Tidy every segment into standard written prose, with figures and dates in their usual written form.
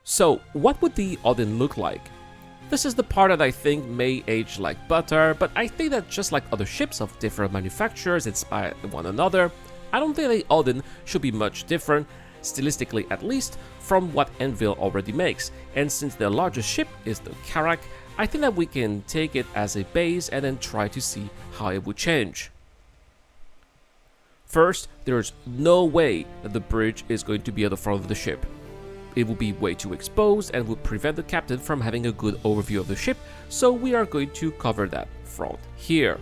So, what would the Odin look like? This is the part that I think may age like butter, but I think that just like other ships of different manufacturers inspire one another, I don't think the Odin should be much different, stylistically at least, from what Anvil already makes, and since their largest ship is the Karak, I think that we can take it as a base and then try to see how it would change. First, there's no way that the bridge is going to be at the front of the ship. It would be way too exposed and would prevent the captain from having a good overview of the ship, so we are going to cover that front here.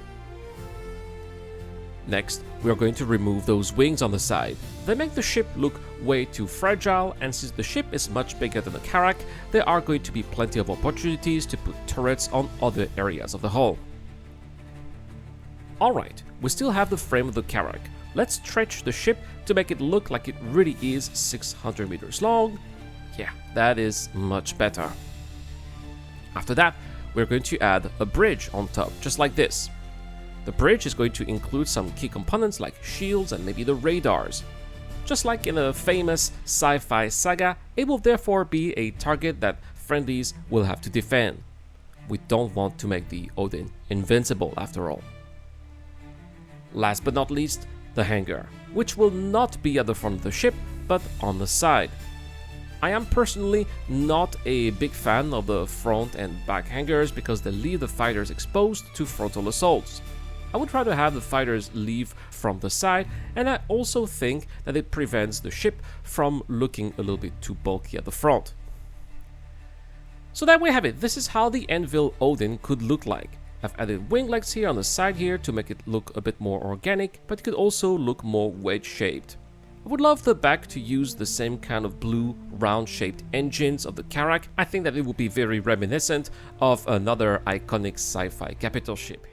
Next, we are going to remove those wings on the side. They make the ship look way too fragile, and since the ship is much bigger than the Karak, there are going to be plenty of opportunities to put turrets on other areas of the hull. Alright, we still have the frame of the Karak. Let's stretch the ship to make it look like it really is 600 meters long. Yeah, that is much better. After that, we're going to add a bridge on top, just like this. The bridge is going to include some key components like shields and maybe the radars. Just like in a famous sci-fi saga, it will therefore be a target that friendlies will have to defend. We don't want to make the Odin invincible after all. Last but not least, the hangar, which will not be at the front of the ship, but on the side. I am personally not a big fan of the front and back hangars because they leave the fighters exposed to frontal assaults. I would rather have the fighters leave from the side, and I also think that it prevents the ship from looking a little bit too bulky at the front. So there we have it. This is how the Anvil Odin could look like. I've added wing legs here on the side here to make it look a bit more organic, but it could also look more wedge-shaped. I would love the back to use the same kind of blue, round-shaped engines of the Karak. I think that it would be very reminiscent of another iconic sci-fi capital ship.